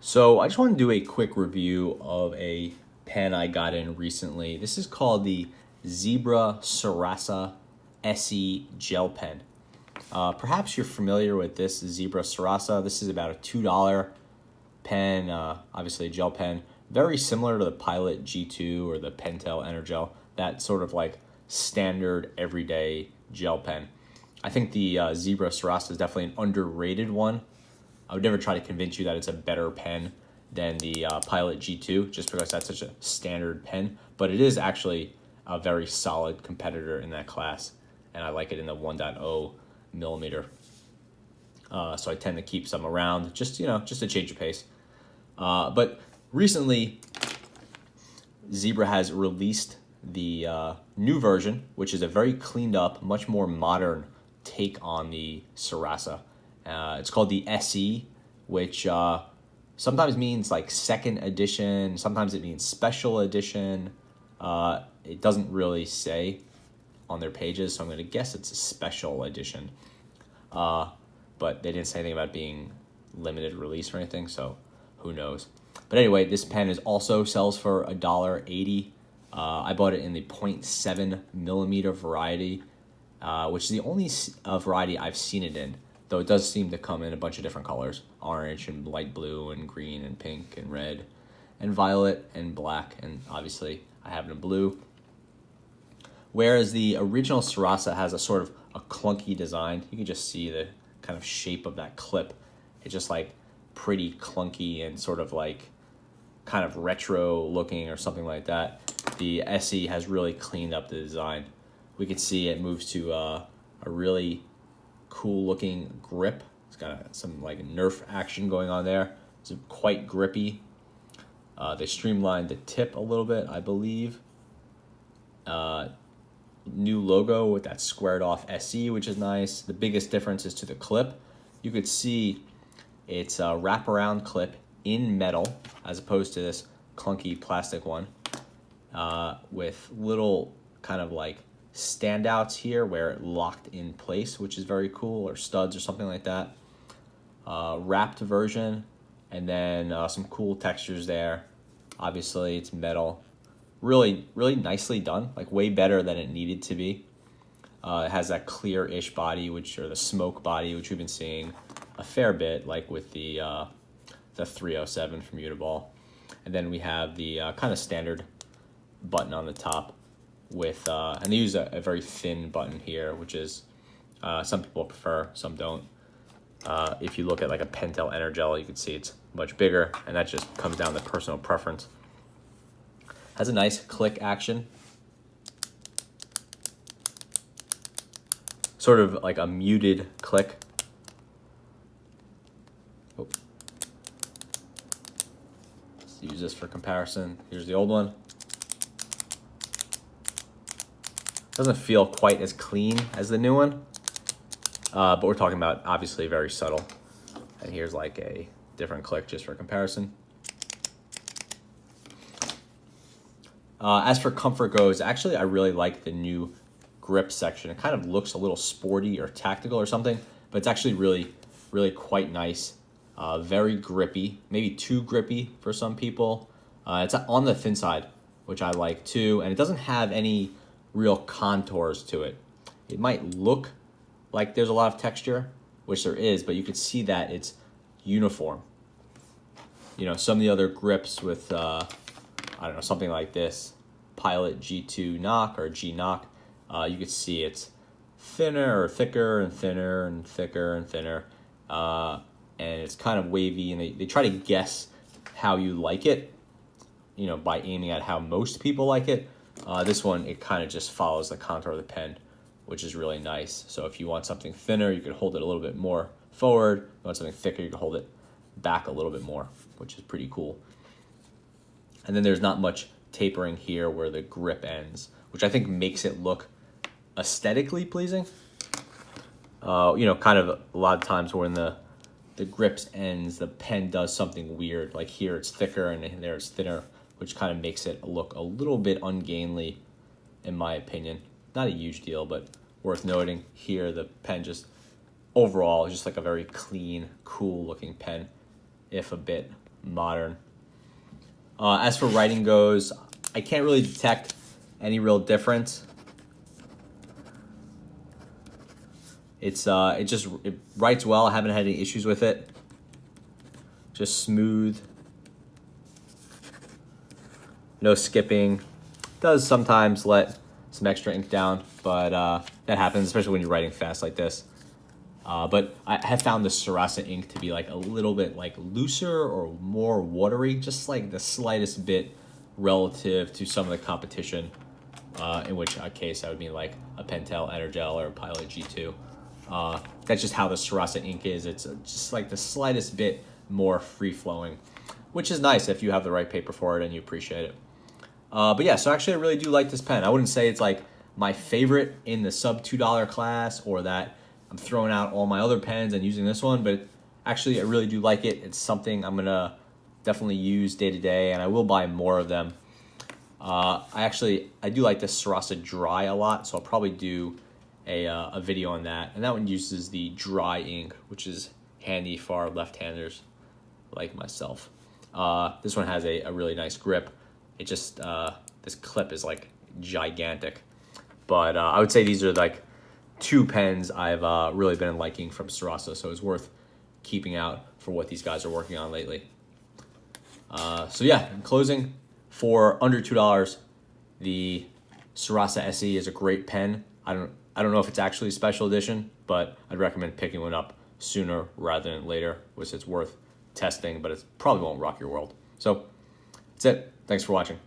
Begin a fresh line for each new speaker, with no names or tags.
So I just want to do a quick review of a pen I got in recently. This is called the Zebra Sarasa SE Gel Pen. Perhaps you're familiar with this Zebra Sarasa. This is about a $2 pen, obviously a gel pen, very similar to the Pilot G2 or the Pentel Energel, that sort of like standard everyday gel pen. I think the Zebra Sarasa is definitely an underrated one. I would never try to convince you that it's a better pen than the Pilot G2 just because that's such a standard pen, but it is actually a very solid competitor in that class, and I like it in the 1.0 millimeter. So I tend to keep some around just to change the pace. But recently, Zebra has released the new version, which is a very cleaned up, much more modern take on the Sarasa. It's called the SE, which sometimes means like second edition, sometimes it means special edition. It doesn't really say on their pages, so I'm going to guess it's a special edition. But they didn't say anything about being limited release or anything, so who knows. But anyway, this pen also sells for $1.80. I bought it in the 0.7 millimeter variety, which is the only variety I've seen it in, though it does seem to come in a bunch of different colors: orange and light blue and green and pink and red and violet and black, and obviously I have it in blue. Whereas the original Sarasa has a sort of a clunky design. You can just see the kind of shape of that clip. It's just like pretty clunky and sort of like kind of retro looking or something like that. The SE has really cleaned up the design. We can see it moves to a really cool looking grip. It's got some like Nerf action going on there. It's quite grippy. They streamlined the tip a little bit, I believe. New logo with that squared off SE, which is nice. The biggest difference is to the clip. You could see it's a wraparound clip in metal as opposed to this clunky plastic one, with little kind of like standouts here where it locked in place, which is very cool, or studs or something like that. Wrapped version, and then some cool textures there. Obviously it's metal. Really nicely done, like way better than it needed to be. It has that clear-ish body, or the smoke body, which we've been seeing a fair bit, like with the 307 from Uniball. And then we have the kind of standard button on the top with, and they use a very thin button here, which is, some people prefer, some don't. If you look at like a Pentel Energel, you can see it's much bigger, and that just comes down to personal preference. Has a nice click action. Sort of like a muted click. Oh. Let's use this for comparison. Here's the old one. Doesn't feel quite as clean as the new one, but we're talking about obviously very subtle. And here's like a different click just for comparison. As for comfort goes, actually I really like the new grip section. It kind of looks a little sporty or tactical or something, but it's actually really quite nice. Very grippy, maybe too grippy for some people. It's on the thin side, which I like too, and it doesn't have any real contours to it. It might look like there's a lot of texture, which there is, but you can see that it's uniform. Some of the other grips with I don't know, something like this, Pilot G2 knock or G knock, you could see it's thinner or thicker and thinner and thicker and thinner, and it's kind of wavy, and they try to guess how you like it, by aiming at how most people like it. This one, it kind of just follows the contour of the pen, which is really nice. So if you want something thinner, you could hold it a little bit more forward. If you want something thicker, you can hold it back a little bit more, which is pretty cool. And then there's not much tapering here where the grip ends, which I think makes it look aesthetically pleasing. Kind of a lot of times when the grips ends, the pen does something weird. Like here it's thicker and there it's thinner, which kind of makes it look a little bit ungainly, in my opinion. Not a huge deal, but worth noting. Here the pen just overall is just like a very clean, cool looking pen, if a bit modern. As for writing goes, I can't really detect any real difference. It writes well. I haven't had any issues with it. Just smooth. No skipping. Does sometimes let some extra ink down, but that happens, especially when you're writing fast like this. But I have found the Sarasa ink to be like a little bit like looser or more watery, just like the slightest bit relative to some of the competition, in which case I would mean like a Pentel Energel or a Pilot G2. That's just how the Sarasa ink is. It's just like the slightest bit more free-flowing, which is nice if you have the right paper for it and you appreciate it. But yeah, so actually I really do like this pen. I wouldn't say it's like my favorite in the sub $2 class, or that I'm throwing out all my other pens and using this one, but actually I really do like it. It's something I'm gonna definitely use day to day, and I will buy more of them. I do like the Sarasa Dry a lot, so I'll probably do a video on that. And that one uses the dry ink, which is handy for left-handers like myself. This one has a really nice grip. It just, this clip is like gigantic. But I would say these are like two pens I've really been liking from Sarasa, so it's worth keeping out for what these guys are working on lately. So yeah, in closing, for under $2, the Sarasa SE is a great pen. I don't know if it's actually a special edition, but I'd recommend picking one up sooner rather than later, which it's worth testing, but it probably won't rock your world. So that's it. Thanks for watching.